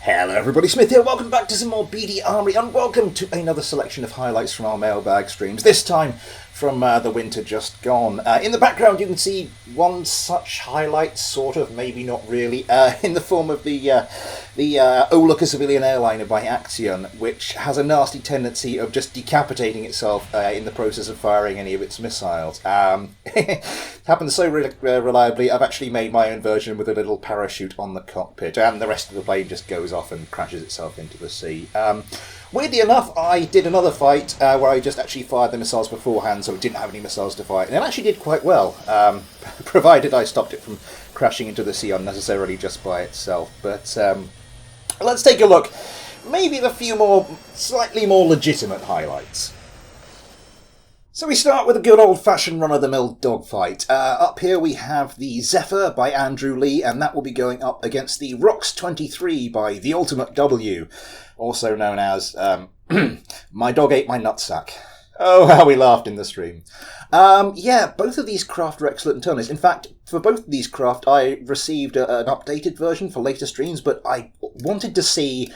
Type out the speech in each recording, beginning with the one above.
Hello everybody, Smith here, welcome back to some more BD Armory and welcome to another selection of highlights from our Mailbag streams, this time from the winter just gone. In the background you can see one such highlight, sort of, maybe not really, in the form of the Oh Look a Civilian Airliner by Axion, which has a nasty tendency of just decapitating itself in the process of firing any of its missiles. It happens so reliably, I've actually made my own version with a little parachute on the cockpit, and the rest of the plane just goes off and crashes itself into the sea. Weirdly enough, I did another fight where I just actually fired the missiles beforehand, so it didn't have any missiles to fight, and it actually did quite well, provided I stopped it from crashing into the sea unnecessarily just by itself. But let's take a look, maybe at a few more, slightly more legitimate highlights. So we start with a good old-fashioned run-of-the-mill dogfight. Up here we have the Zephyr by Andrew Lee, and that will be going up against the Rox 23 by The Ultimate W, also known as My Dog Ate My Nutsack. Oh, how we laughed in the stream. Yeah, both of these craft are excellent internals. In fact, for both of these craft, I received an updated version for later streams, but I wanted to see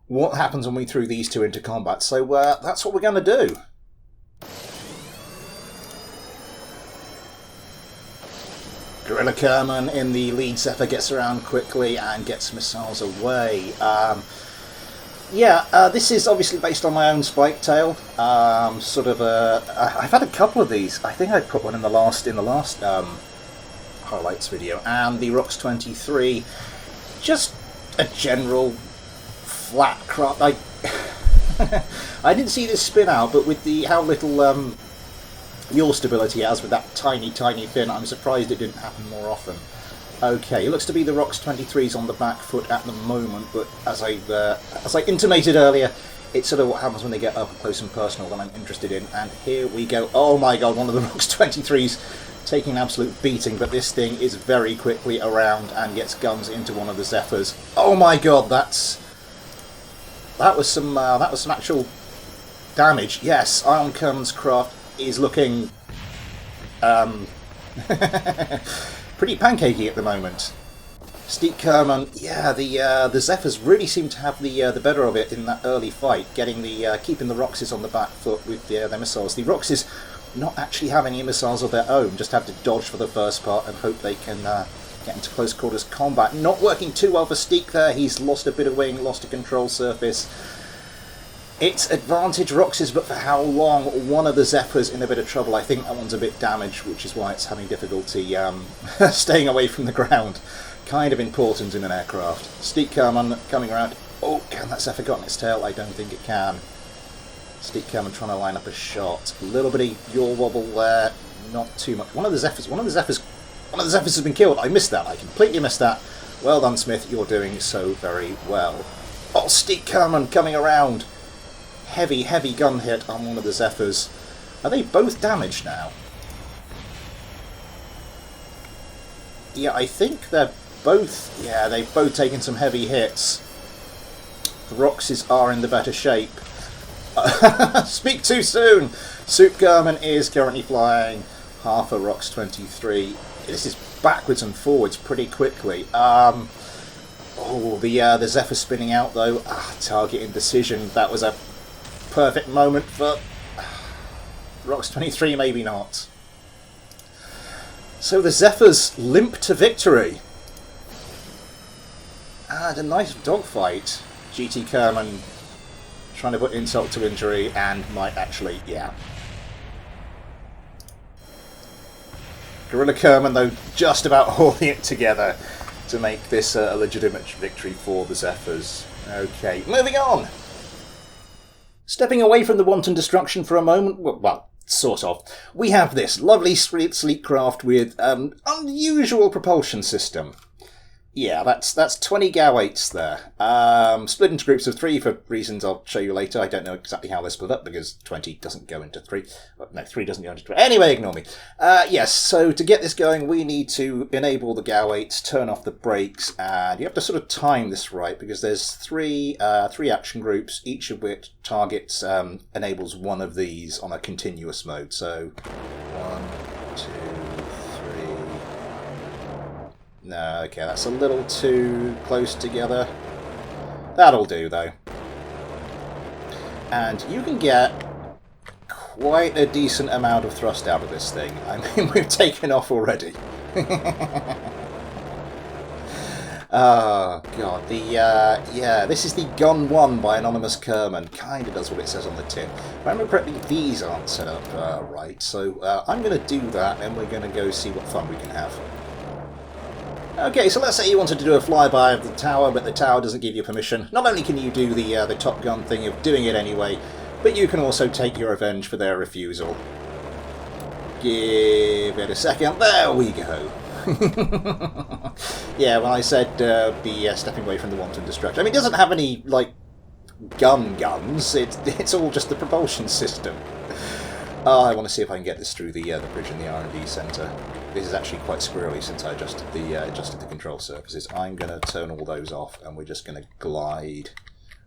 what happens when we threw these two into combat, so that's what we're going to do. Gorilla Kerman in the lead Zephyr gets around quickly and gets missiles away. This is obviously based on my own spike tail. I've had a couple of these. I think I put one in the last highlights video. And the Rox 23, just a general flat craft. I didn't see this spin out, but with how little yaw stability it has with that tiny fin, I'm surprised it didn't happen more often. Okay, it looks to be the Rox 23's on the back foot at the moment, but as I intimated earlier, it's sort of what happens when they get up close and personal that I'm interested in. And here we go. Oh my god, one of the Rox 23's taking an absolute beating, but this thing is very quickly around and gets guns into one of the Zephyrs. Oh my god, that was some actual damage. Yes, Ion Kerman's craft is looking pretty pancakey at the moment. Steep Kerman, yeah, the Zephyrs really seem to have the better of it in that early fight, getting keeping the Roxes on the back foot with their missiles. The Roxes not actually have any missiles of their own, just have to dodge for the first part and hope they can get into close quarters combat. Not working too well for Steep there, he's lost a bit of wing, lost a control surface. It's advantage Roxes, but for how long? One of the Zephyrs in a bit of trouble. I think that one's a bit damaged, which is why it's having difficulty staying away from the ground. Kind of important in an aircraft. Steep Kerman coming around. Oh, can that Zephyr got on its tail? I don't think it can. Steep Kerman trying to line up a shot. A little bit of yaw wobble there. Not too much. One of the Zephyrs has been killed. I missed that. I completely missed that. Well done, Smith. You're doing so very well. Oh, Steep Kerman coming around. Heavy gun hit on one of the Zephyrs. Are they both damaged now? Yeah, I think they're both... Yeah, they've both taken some heavy hits. The Roxes are in the better shape. Speak too soon! Soup Kerman is currently flying half a Rox 23. This is backwards and forwards pretty quickly. The Zephyr spinning out though. Target indecision. That was a perfect moment for Rox 23, maybe not. So the Zephyrs limp to victory. And a nice dogfight. GT Kerman trying to put insult to injury and might actually, yeah. Gorilla Kerman, though, just about holding it together to make this a legitimate victory for the Zephyrs. Okay, moving on. Stepping away from the wanton destruction for a moment, well, sort of, we have this lovely sleek craft with an unusual propulsion system. Yeah, that's 20 GAW-8s there. Split into groups of 3 for reasons I'll show you later. I don't know exactly how they're split up because 20 doesn't go into 3. No, 3 doesn't go into 20. Anyway, ignore me. Yes, so to get this going, we need to enable the GAW-8s, turn off the brakes, and you have to sort of time this right because there's three action groups, each of which targets enables one of these on a continuous mode. So 1, 2, 3. No, okay, that's a little too close together. That'll do, though. And you can get quite a decent amount of thrust out of this thing. I mean, we've taken off already. Oh, God. Yeah, this is the Gun 1 by Anonymous Kerman. Kind of does what it says on the tin. If I remember correctly, these aren't set up right, so I'm going to do that, and we're going to go see what fun we can have. Okay, so let's say you wanted to do a flyby of the tower, but the tower doesn't give you permission. Not only can you do the Top Gun thing of doing it anyway, but you can also take your revenge for their refusal. Give it a second. There we go. Yeah, when I said be stepping away from the wanton destruction. I mean, it doesn't have any, like, guns. It's all just the propulsion system. Oh, I want to see if I can get this through the bridge in the R&D centre. This is actually quite squirrely since I adjusted the control surfaces. I'm going to turn all those off, and we're just going to glide,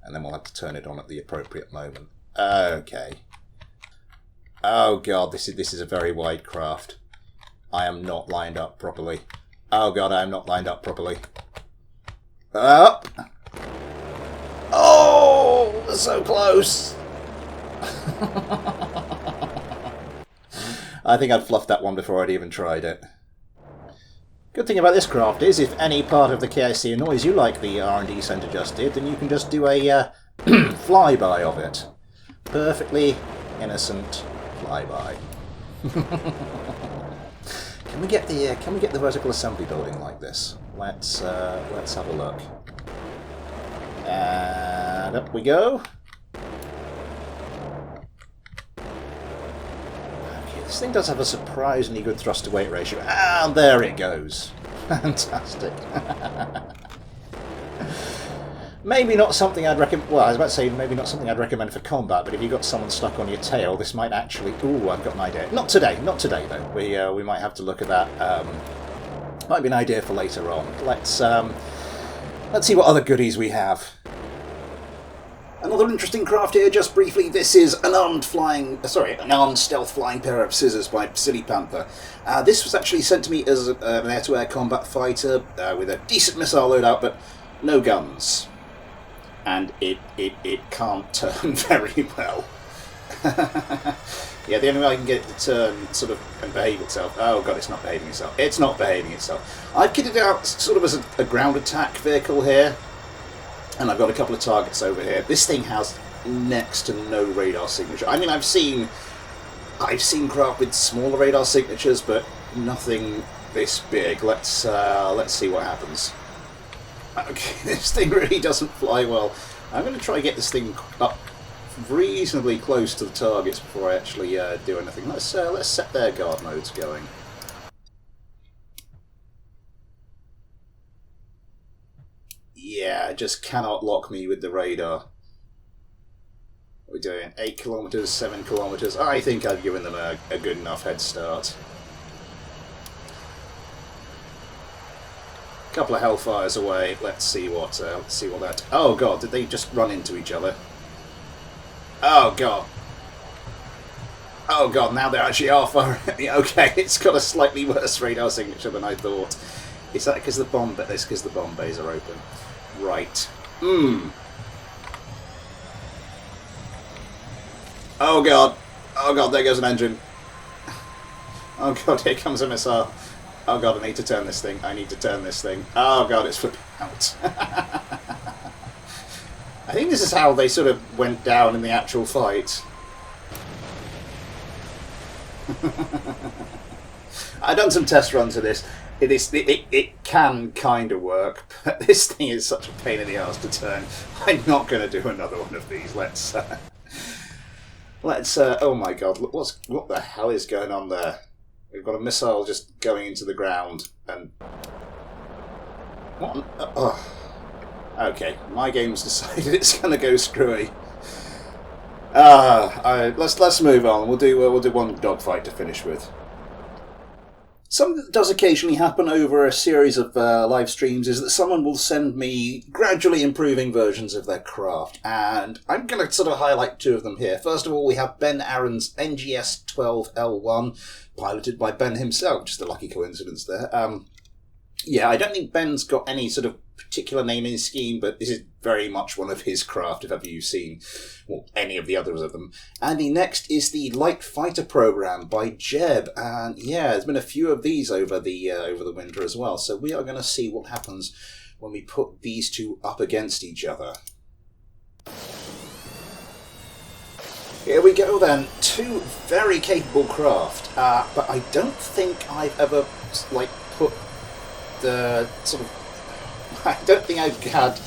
and then we'll have to turn it on at the appropriate moment. Okay. Oh God, this is a very wide craft. I am not lined up properly. Oh God, I am not lined up properly. Up. Oh, so close. I think I'd fluffed that one before I'd even tried it. Good thing about this craft is, if any part of the KIC annoys you, like the R&D centre just did, then you can just do a flyby of it. Perfectly innocent flyby. Can we get the vertical assembly building like this? Let's have a look. And up we go. Okay, this thing does have a surprisingly good thrust to weight ratio. And there it goes. Fantastic. Maybe not something I'd recommend. Well, I was about to say maybe not something I'd recommend for combat, but if you've got someone stuck on your tail, this might actually. Ooh, I've got an idea. Not today though. We might have to look at that. Might be an idea for later on. Let's see what other goodies we have. Another interesting craft here, just briefly. This is an armed stealth flying pair of scissors by Silly Panther. This was actually sent to me as an air-to-air combat fighter with a decent missile loadout, but no guns. And it can't turn very well. Yeah, the only way I can get it to turn sort of and behave itself. Oh God, it's not behaving itself. It's not behaving itself. I've kitted it out sort of as a ground attack vehicle here, and I've got a couple of targets over here. This thing has next to no radar signature. I mean, I've seen craft with smaller radar signatures, but nothing this big. Let's see what happens. Okay, this thing really doesn't fly well. I'm going to try and get this thing up reasonably close to the targets before I actually do anything. Let's set their guard modes going. Yeah, just cannot lock me with the radar. What are we doing? 8 kilometers, 7 kilometers. I think I've given them a good enough head start. Couple of hellfires away. Let's see what that. Oh God, did they just run into each other? Oh God. Oh God, now they actually are firing at me. Okay, it's got a slightly worse radar signature than I thought. Is that because the bomb? That's because the bomb bays are open. Right. Oh God. Oh God, there goes an engine. Oh God, here comes a missile. Oh God, I need to turn this thing. I need to turn this thing. Oh God, it's flipping out. I think this is how they sort of went down in the actual fight. I've done some test runs of this. It can kind of work, but this thing is such a pain in the ass to turn. I'm not going to do another one of these. Let's. Oh my God! What the hell is going on there? We've got a missile just going into the ground, and what? Okay, my game's decided it's going to go screwy. Let's move on. We'll do one dogfight to finish with. Something that does occasionally happen over a series of live streams is that someone will send me gradually improving versions of their craft, and I'm going to sort of highlight two of them here. First of all, we have Ben Aaron's NGS-12L1, piloted by Ben himself. Just a lucky coincidence there. Yeah, I don't think Ben's got any sort of particular naming scheme, but this is very much one of his craft, if ever you've seen any of the others of them. And the next is the Light Fighter Program by Jeb, and yeah, there's been a few of these over the winter as well, so we are going to see what happens when we put these two up against each other. Here we go then, two very capable craft, but I don't think I've ever put the sort of, I don't think I've had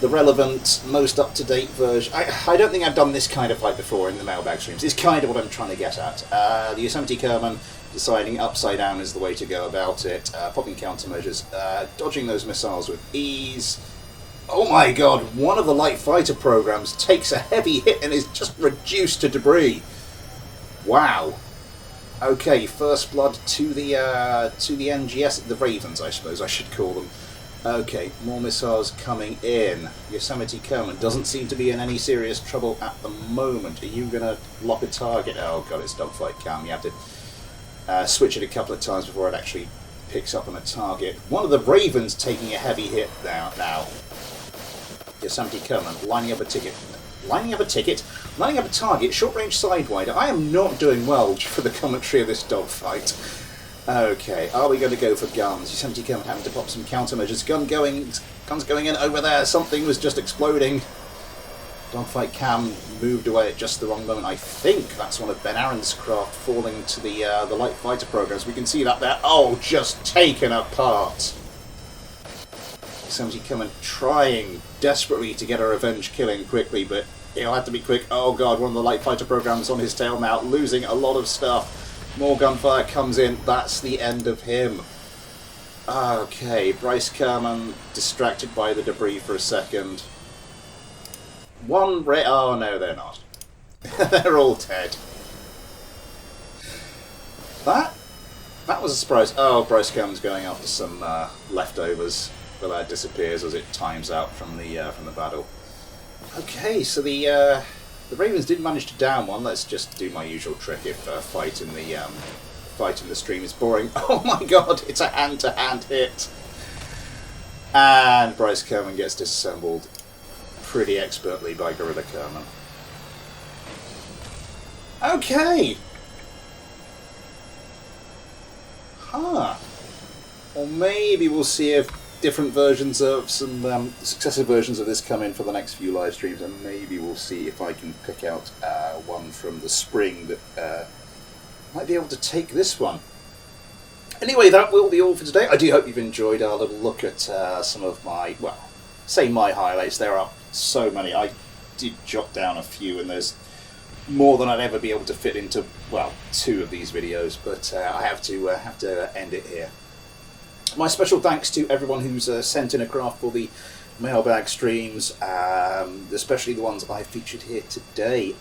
the relevant, most up-to-date version. I don't think I've done this kind of fight before in the Mailbag streams. It's kind of what I'm trying to get at. The Yosemite Kerman deciding upside down is the way to go about it, popping countermeasures, dodging those missiles with ease. Oh my god, one of the Light Fighter programs takes a heavy hit and is just reduced to debris. Wow. Okay, first blood to the NGS, the Ravens I suppose I should call them. Okay, more missiles coming in. Yosemite Kerman doesn't seem to be in any serious trouble at the moment. Are you going to lock a target? Oh god, it's Dogfight Cam. You have to switch it a couple of times before it actually picks up on a target. One of the Ravens taking a heavy hit now. Yosemite Kerman lining up a target, short-range sidewinder. I am not doing well for the commentary of this dogfight. Okay, are we going to go for guns? Yosemite Kerman having to pop some countermeasures. Guns going in over there. Something was just exploding. Dogfight Cam moved away at just the wrong moment. I think that's one of Ben Aaron's craft falling to the Light Fighter programs. We can see that there. Oh, just taken apart. Yosemite Kerman trying desperately to get a revenge killing quickly, but he'll have to be quick. Oh god, one of the Light Fighter programs on his tail now, losing a lot of stuff. More gunfire comes in. That's the end of him. Okay, Bryce Kerman distracted by the debris for a second. Oh no, they're not. They're all dead. That was a surprise. Oh, Bryce Kerman's going after some leftovers. But that disappears as it times out from the battle. Okay, so the Ravens did manage to down one. Let's just do my usual trick if fight in the stream is boring. Oh my god, it's a hand-to-hand hit, and Bryce Kerman gets disassembled pretty expertly by Gorilla Kerman. Okay. Or maybe we'll see if different versions of some successive versions of this come in for the next few live streams, and maybe we'll see if I can pick out one from the spring that might be able to take this one. Anyway, that will be all for today. I do hope you've enjoyed our little look at some of my, my highlights. There are so many. I did jot down a few, and there's more than I'd ever be able to fit into, two of these videos, but I have to end it here. My special thanks to everyone who's sent in a craft for the Mailbag streams, especially the ones I featured here today.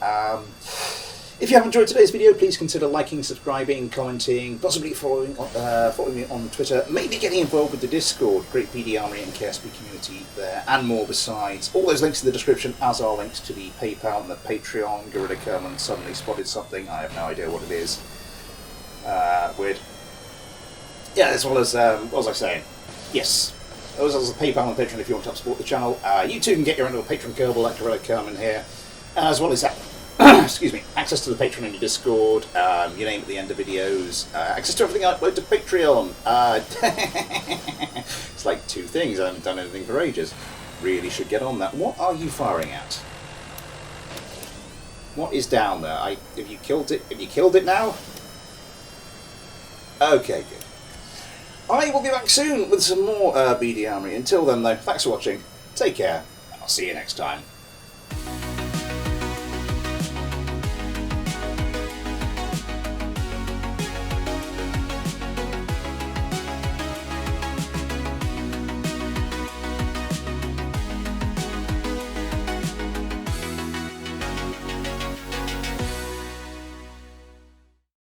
If you have enjoyed today's video, please consider liking, subscribing, commenting, possibly following me on Twitter, maybe getting involved with the Discord, great PD Armory and KSP community there, and more besides. All those links in the description, as are links to the PayPal and the Patreon. Gorilla Kerman suddenly spotted something, I have no idea what it is. Weird. Yeah, as well as, what was I saying? Yes, as well as the PayPal and Patreon if you want to help support the channel. You too can get your own little Patreon Kerbal like Gorilla Kerman here, as well as that. Excuse me, access to the Patreon in your Discord, your name at the end of videos, access to everything I upload to Patreon. It's like two things, I haven't done anything for ages. Really should get on that. What are you firing at? What is down there? Have you killed it? Have you killed it now? Okay, good. I will be back soon with some more BD Armory. Until then, though, thanks for watching. Take care. I'll see you next time.